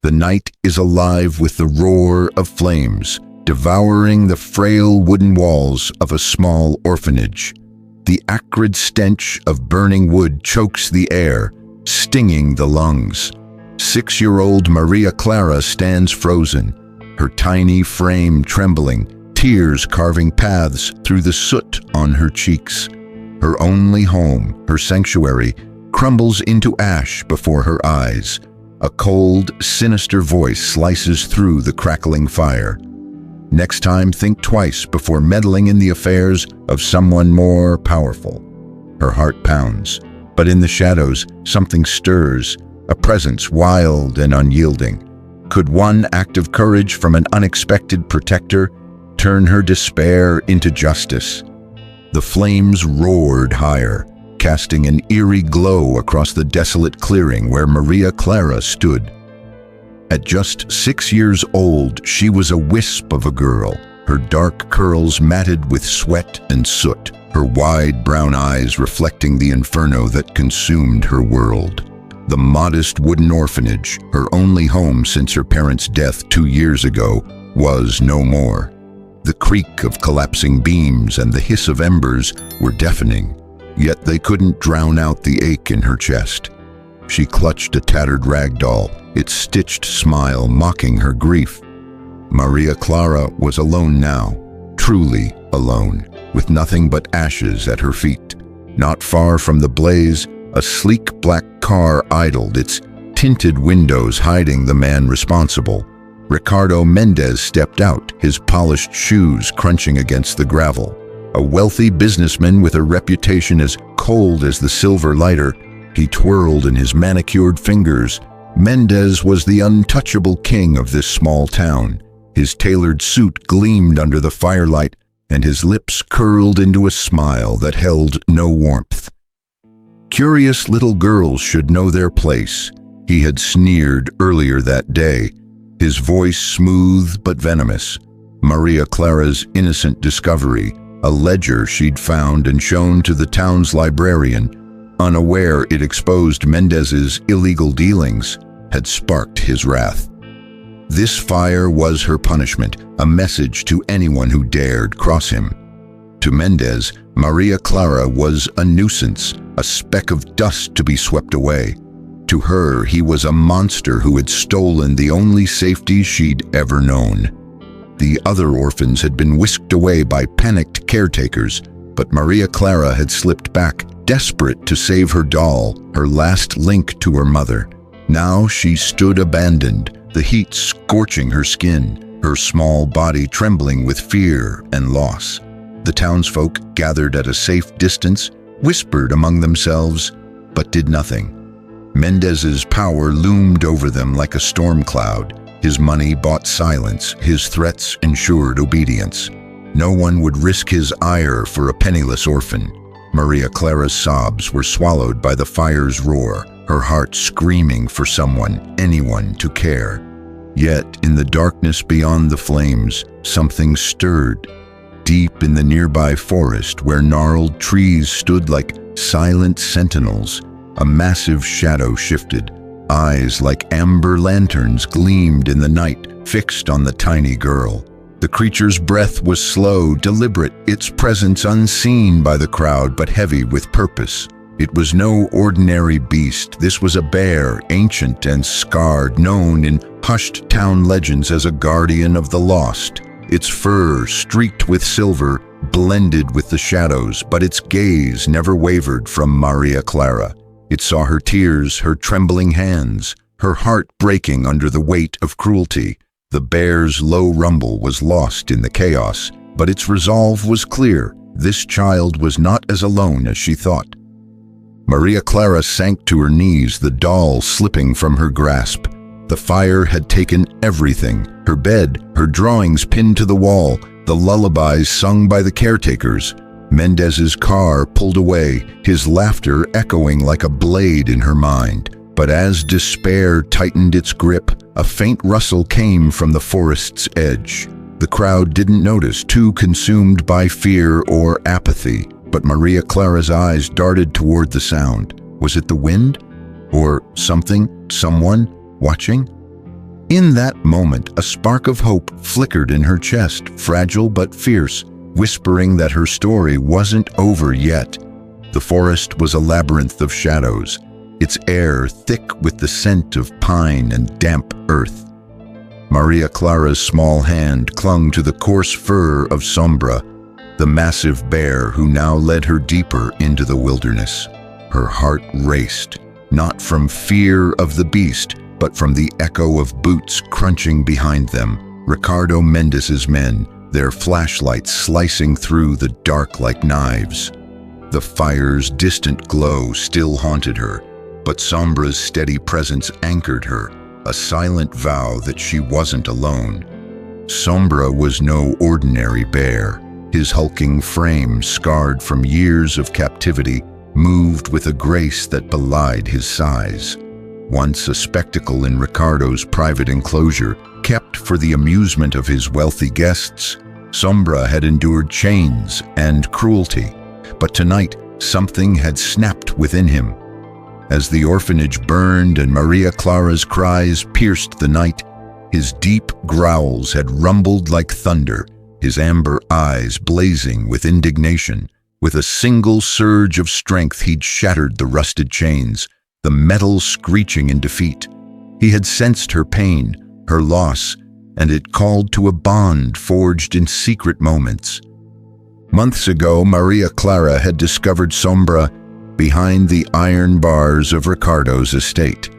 The night is alive with the roar of flames, devouring the frail wooden walls of a small orphanage. The acrid stench of burning wood chokes the air, stinging the lungs. 6-year-old Maria Clara stands frozen, her tiny frame trembling, tears carving paths through the soot on her cheeks. Her only home, her sanctuary, crumbles into ash before her eyes. A cold, sinister voice slices through the crackling fire. Next time, think twice before meddling in the affairs of someone more powerful. Her heart pounds, but in the shadows, something stirs, a presence wild and unyielding. Could one act of courage from an unexpected protector turn her despair into justice? The flames roared higher, casting an eerie glow across the desolate clearing where Maria Clara stood. At just 6 years old, she was a wisp of a girl, her dark curls matted with sweat and soot, her wide brown eyes reflecting the inferno that consumed her world. The modest wooden orphanage, her only home since her parents' death 2 years ago, was no more. The creak of collapsing beams and the hiss of embers were deafening. Yet they couldn't drown out the ache in her chest. She clutched a tattered rag doll, its stitched smile mocking her grief. Maria Clara was alone now, truly alone, with nothing but ashes at her feet. Not far from the blaze, a sleek black car idled, its tinted windows hiding the man responsible. Ricardo Mendez stepped out, his polished shoes crunching against the gravel. A wealthy businessman with a reputation as cold as the silver lighter, he twirled in his manicured fingers. Mendez was the untouchable king of this small town. His tailored suit gleamed under the firelight, and his lips curled into a smile that held no warmth. Curious little girls should know their place, he had sneered earlier that day, his voice smooth but venomous. Maria Clara's innocent discovery, a ledger she'd found and shown to the town's librarian, unaware it exposed Mendez's illegal dealings, had sparked his wrath. This fire was her punishment, a message to anyone who dared cross him. To Mendez, Maria Clara was a nuisance, a speck of dust to be swept away. To her, he was a monster who had stolen the only safety she'd ever known. The other orphans had been whisked away by panicked caretakers, but Maria Clara had slipped back, desperate to save her doll, her last link to her mother. Now she stood abandoned, the heat scorching her skin, her small body trembling with fear and loss. The townsfolk, gathered at a safe distance, whispered among themselves, but did nothing. Mendez's power loomed over them like a storm cloud. His money bought silence, his threats ensured obedience. No one would risk his ire for a penniless orphan. Maria Clara's sobs were swallowed by the fire's roar, her heart screaming for someone, anyone, to care. Yet, in the darkness beyond the flames, something stirred. Deep in the nearby forest, where gnarled trees stood like silent sentinels, a massive shadow shifted. Eyes like amber lanterns gleamed in the night, fixed on the tiny girl. The creature's breath was slow, deliberate, its presence unseen by the crowd but heavy with purpose. It was no ordinary beast. This was a bear, ancient and scarred, known in hushed town legends as a guardian of the lost. Its fur, streaked with silver, blended with the shadows, but its gaze never wavered from Maria Clara. It saw her tears, her trembling hands, her heart breaking under the weight of cruelty. The bear's low rumble was lost in the chaos, but its resolve was clear. This child was not as alone as she thought. Maria Clara sank to her knees, the doll slipping from her grasp. The fire had taken everything, her bed, her drawings pinned to the wall, the lullabies sung by the caretakers. Mendez's car pulled away, his laughter echoing like a blade in her mind. But as despair tightened its grip, a faint rustle came from the forest's edge. The crowd didn't notice, too consumed by fear or apathy, but Maria Clara's eyes darted toward the sound. Was it the wind? Or something, someone, watching? In that moment, a spark of hope flickered in her chest, fragile but fierce, whispering that her story wasn't over yet. The forest was a labyrinth of shadows, its air thick with the scent of pine and damp earth. Maria Clara's small hand clung to the coarse fur of Sombra, the massive bear who now led her deeper into the wilderness. Her heart raced, not from fear of the beast, but from the echo of boots crunching behind them. Ricardo Mendez's men, their flashlights slicing through the dark like knives. The fire's distant glow still haunted her, but Sombra's steady presence anchored her, a silent vow that she wasn't alone. Sombra was no ordinary bear. His hulking frame, scarred from years of captivity, moved with a grace that belied his size. Once a spectacle in Ricardo's private enclosure, kept for the amusement of his wealthy guests, Sombra had endured chains and cruelty, but tonight something had snapped within him. As the orphanage burned and Maria Clara's cries pierced the night, his deep growls had rumbled like thunder, his amber eyes blazing with indignation. With a single surge of strength, he'd shattered the rusted chains, the metal screeching in defeat. He had sensed her pain, her loss, and it called to a bond forged in secret moments. Months ago, Maria Clara had discovered Sombra behind the iron bars of Ricardo's estate.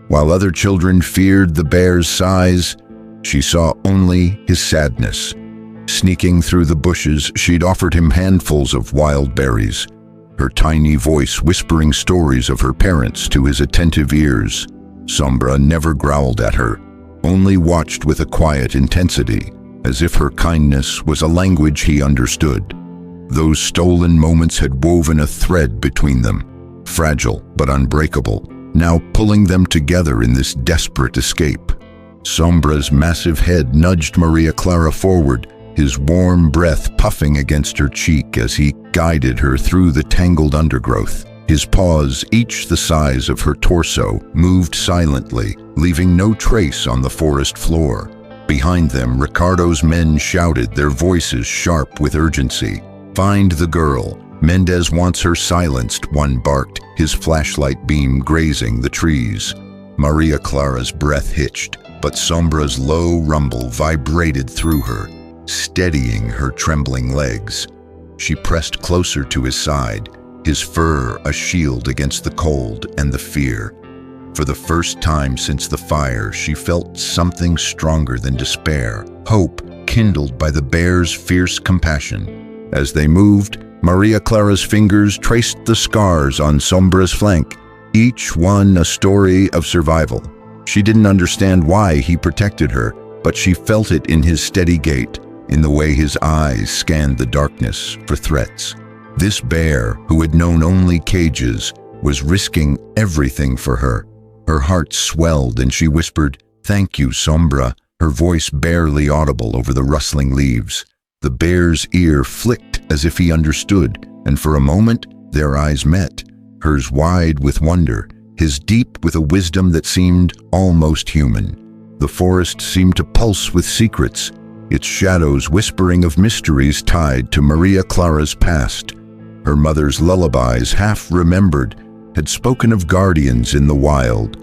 While other children feared the bear's size, she saw only his sadness. Sneaking through the bushes, she'd offered him handfuls of wild berries, her tiny voice whispering stories of her parents to his attentive ears. Sombra never growled at her, only watched with a quiet intensity, as if her kindness was a language he understood. Those stolen moments had woven a thread between them, fragile but unbreakable, now pulling them together in this desperate escape. Sombra's massive head nudged Maria Clara forward, his warm breath puffing against her cheek as he guided her through the tangled undergrowth. His paws, each the size of her torso, moved silently, leaving no trace on the forest floor. Behind them, Ricardo's men shouted, their voices sharp with urgency. "Find the girl. Mendez wants her silenced," one barked, his flashlight beam grazing the trees. Maria Clara's breath hitched, but Sombra's low rumble vibrated through her, steadying her trembling legs. She pressed closer to his side, his fur a shield against the cold and the fear. For the first time since the fire, she felt something stronger than despair, hope kindled by the bear's fierce compassion. As they moved, Maria Clara's fingers traced the scars on Sombra's flank, each one a story of survival. She didn't understand why he protected her, but she felt it in his steady gait, in the way his eyes scanned the darkness for threats. This bear, who had known only cages, was risking everything for her. Her heart swelled and she whispered, "Thank you, Sombra," her voice barely audible over the rustling leaves. The bear's ear flicked as if he understood, and for a moment their eyes met, hers wide with wonder, his deep with a wisdom that seemed almost human. The forest seemed to pulse with secrets, its shadows whispering of mysteries tied to Maria Clara's past. Her mother's lullabies, half remembered, had spoken of guardians in the wild,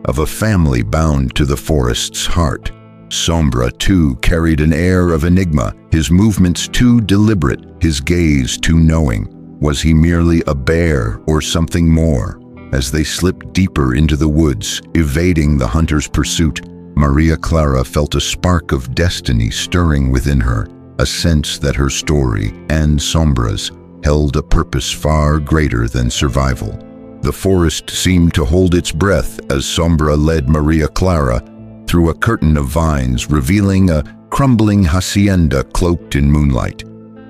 of a family bound to the forest's heart. Sombra, too, carried an air of enigma, his movements too deliberate, his gaze too knowing. Was he merely a bear or something more? As they slipped deeper into the woods, evading the hunter's pursuit, Maria Clara felt a spark of destiny stirring within her, a sense that her story, and Sombra's, held a purpose far greater than survival. The forest seemed to hold its breath as Sombra led Maria Clara through a curtain of vines, revealing a crumbling hacienda cloaked in moonlight.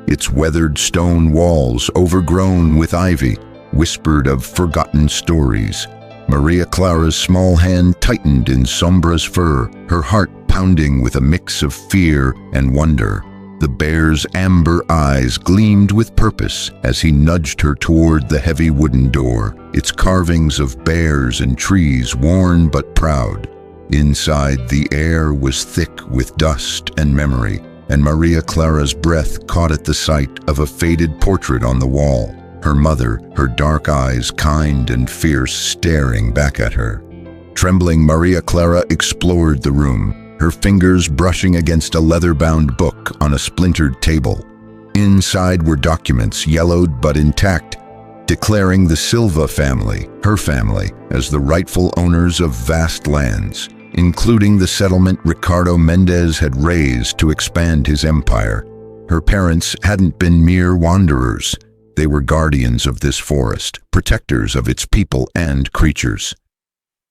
Its weathered stone walls, overgrown with ivy, whispered of forgotten stories. Maria Clara's small hand tightened in Sombra's fur, her heart pounding with a mix of fear and wonder. The bear's amber eyes gleamed with purpose as he nudged her toward the heavy wooden door, its carvings of bears and trees worn but proud. Inside, the air was thick with dust and memory, and Maria Clara's breath caught at the sight of a faded portrait on the wall. Her mother, her dark eyes kind and fierce, staring back at her. Trembling, Maria Clara explored the room, her fingers brushing against a leather-bound book on a splintered table. Inside were documents, yellowed but intact, declaring the Silva family, her family, as the rightful owners of vast lands, including the settlement Ricardo Mendez had raised to expand his empire. Her parents hadn't been mere wanderers. They were guardians of this forest, protectors of its people and creatures.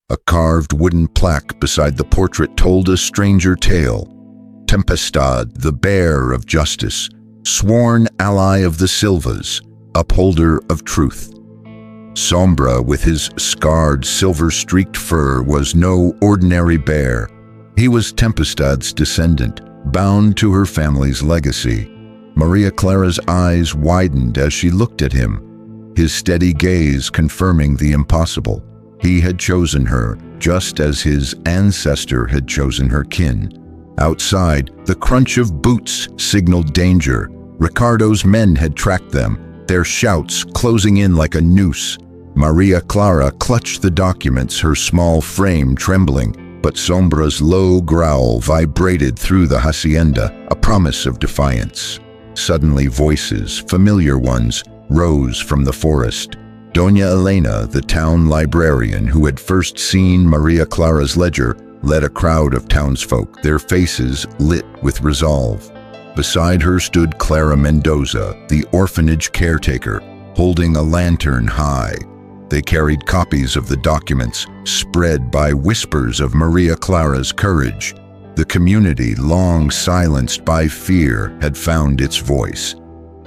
A carved wooden plaque beside the portrait told a stranger tale. Tempestad, the bear of justice, sworn ally of the Silvas, upholder of truth. Sombra, with his scarred, silver-streaked fur, was no ordinary bear. He was Tempestad's descendant, bound to her family's legacy. Maria Clara's eyes widened as she looked at him, his steady gaze confirming the impossible. He had chosen her, just as his ancestor had chosen her kin. Outside, the crunch of boots signaled danger. Ricardo's men had tracked them, their shouts closing in like a noose. Maria Clara clutched the documents, her small frame trembling, but Sombra's low growl vibrated through the hacienda, a promise of defiance. Suddenly voices, familiar ones, rose from the forest. Doña Elena, the town librarian who had first seen Maria Clara's ledger, led a crowd of townsfolk, their faces lit with resolve. Beside her stood Clara Mendoza, the orphanage caretaker, holding a lantern high. They carried copies of the documents, spread by whispers of Maria Clara's courage. The community, long silenced by fear, had found its voice.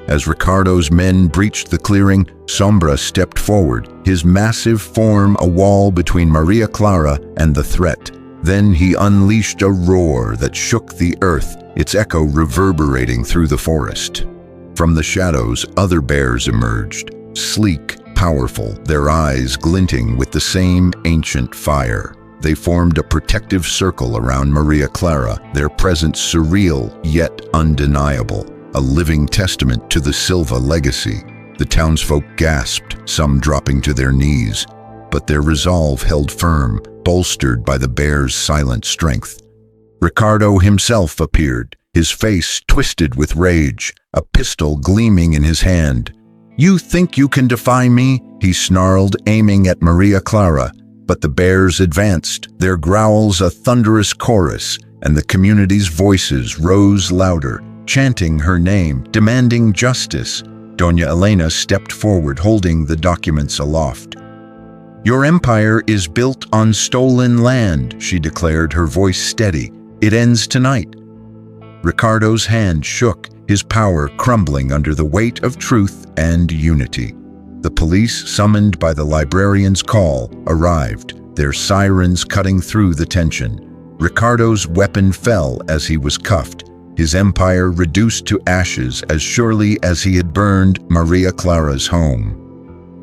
As Ricardo's men breached the clearing, Sombra stepped forward, his massive form a wall between Maria Clara and the threat. Then he unleashed a roar that shook the earth, its echo reverberating through the forest. From the shadows, other bears emerged, sleek, powerful, their eyes glinting with the same ancient fire. They formed a protective circle around Maria Clara, their presence surreal yet undeniable, a living testament to the Silva legacy. The townsfolk gasped, some dropping to their knees, but their resolve held firm, bolstered by the bear's silent strength. Ricardo himself appeared, his face twisted with rage, a pistol gleaming in his hand. "You think you can defy me?" he snarled, aiming at Maria Clara. But the bears advanced, their growls a thunderous chorus, and the community's voices rose louder, chanting her name, demanding justice. Doña Elena stepped forward, holding the documents aloft. "Your empire is built on stolen land," she declared, her voice steady. "It ends tonight." Ricardo's hand shook, his power crumbling under the weight of truth and unity. The police, summoned by the librarian's call, arrived, their sirens cutting through the tension. Ricardo's weapon fell as he was cuffed, his empire reduced to ashes as surely as he had burned Maria Clara's home.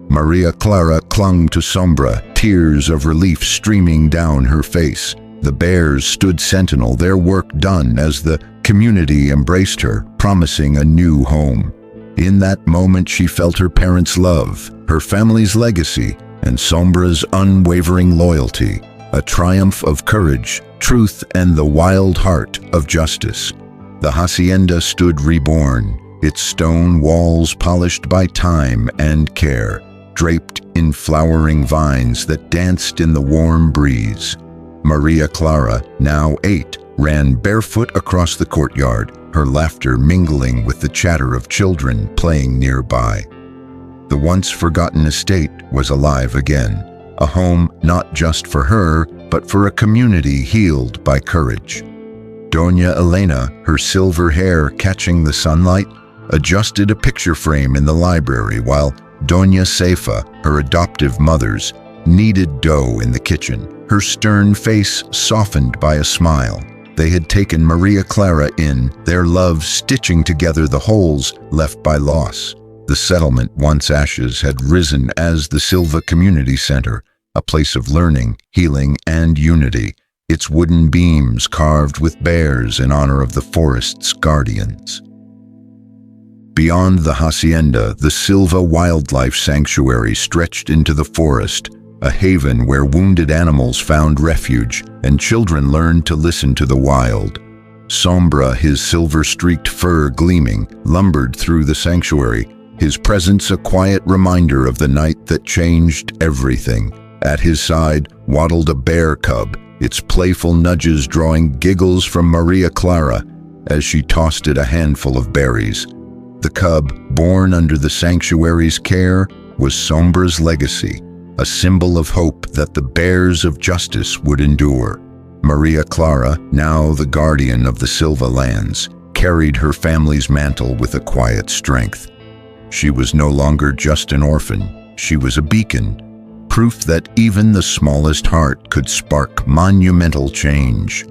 Maria Clara clung to Sombra, tears of relief streaming down her face. The bears stood sentinel, their work done as the community embraced her, promising a new home. In that moment she felt her parents' love, her family's legacy, and Sombra's unwavering loyalty, a triumph of courage, truth, and the wild heart of justice. The hacienda stood reborn, its stone walls polished by time and care, draped in flowering vines that danced in the warm breeze. Maria Clara, now 8, ran barefoot across the courtyard, her laughter mingling with the chatter of children playing nearby. The once forgotten estate was alive again, a home not just for her, but for a community healed by courage. Doña Elena, her silver hair catching the sunlight, adjusted a picture frame in the library while Doña Cefa, her adoptive mother's, kneaded dough in the kitchen, her stern face softened by a smile. They had taken Maria Clara in, their love stitching together the holes left by loss. The settlement, once ashes, had risen as the Silva Community Center, a place of learning, healing, and unity. its wooden beams carved with bears in honor of the forest's guardians. Beyond the hacienda, the Silva Wildlife Sanctuary stretched into the forest, a haven where wounded animals found refuge and children learned to listen to the wild. Sombra, his silver-streaked fur gleaming, lumbered through the sanctuary, his presence a quiet reminder of the night that changed everything. At his side waddled a bear cub, its playful nudges drawing giggles from Maria Clara as she tossed it a handful of berries. The cub, born under the sanctuary's care, was Sombra's legacy, a symbol of hope that the bears of justice would endure. Maria Clara, now the guardian of the Silva lands, carried her family's mantle with a quiet strength. She was no longer just an orphan, she was a beacon, proof that even the smallest heart could spark monumental change.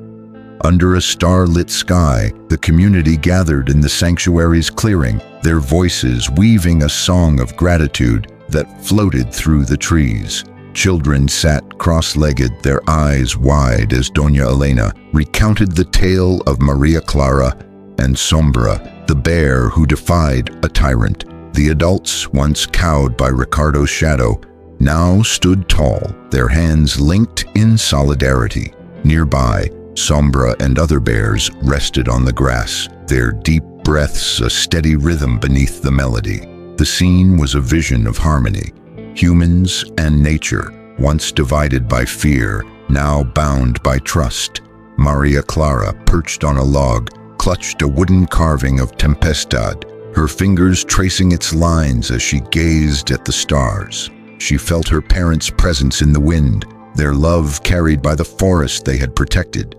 Under a star-lit sky, the community gathered in the sanctuary's clearing, their voices weaving a song of gratitude that floated through the trees. Children sat cross-legged, their eyes wide as Doña Elena recounted the tale of Maria Clara and Sombra, the bear who defied a tyrant. The adults, once cowed by Ricardo's shadow, now stood tall, their hands linked in solidarity. Nearby, Sombra and other bears rested on the grass, their deep breaths a steady rhythm beneath the melody. The scene was a vision of harmony. Humans and nature, once divided by fear, now bound by trust. Maria Clara, perched on a log, clutched a wooden carving of Tempestad, her fingers tracing its lines as she gazed at the stars. She felt her parents' presence in the wind, their love carried by the forest they had protected.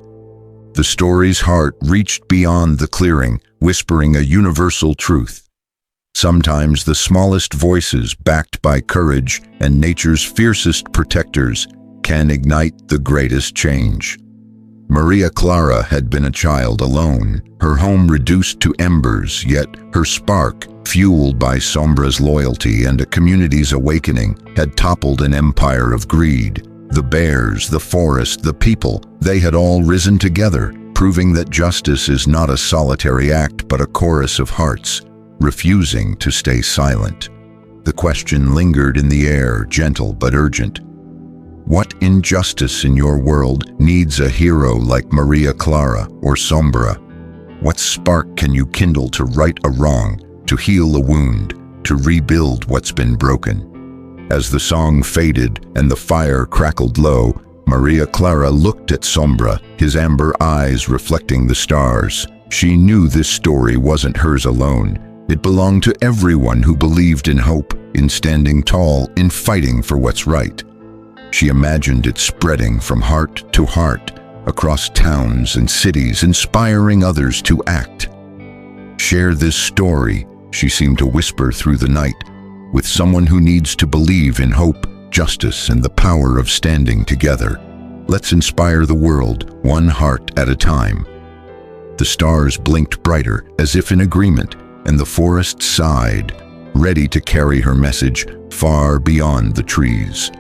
The story's heart reached beyond the clearing, whispering a universal truth. Sometimes the smallest voices, backed by courage and nature's fiercest protectors, can ignite the greatest change. Maria Clara had been a child alone, her home reduced to embers, yet her spark, fueled by Sombra's loyalty and a community's awakening, had toppled an empire of greed. The bears, the forest, the people, they had all risen together, proving that justice is not a solitary act but a chorus of hearts, refusing to stay silent. The question lingered in the air, gentle but urgent. What injustice in your world needs a hero like Maria Clara or Sombra? What spark can you kindle to right a wrong, to heal a wound, to rebuild what's been broken? As the song faded and the fire crackled low, Maria Clara looked at Sombra, his amber eyes reflecting the stars. She knew this story wasn't hers alone. It belonged to everyone who believed in hope, in standing tall, in fighting for what's right. She imagined it spreading from heart to heart, across towns and cities, inspiring others to act. Share this story, she seemed to whisper through the night, with someone who needs to believe in hope, justice, and the power of standing together. Let's inspire the world, one heart at a time. The stars blinked brighter, as if in agreement, and the forest sighed, ready to carry her message far beyond the trees.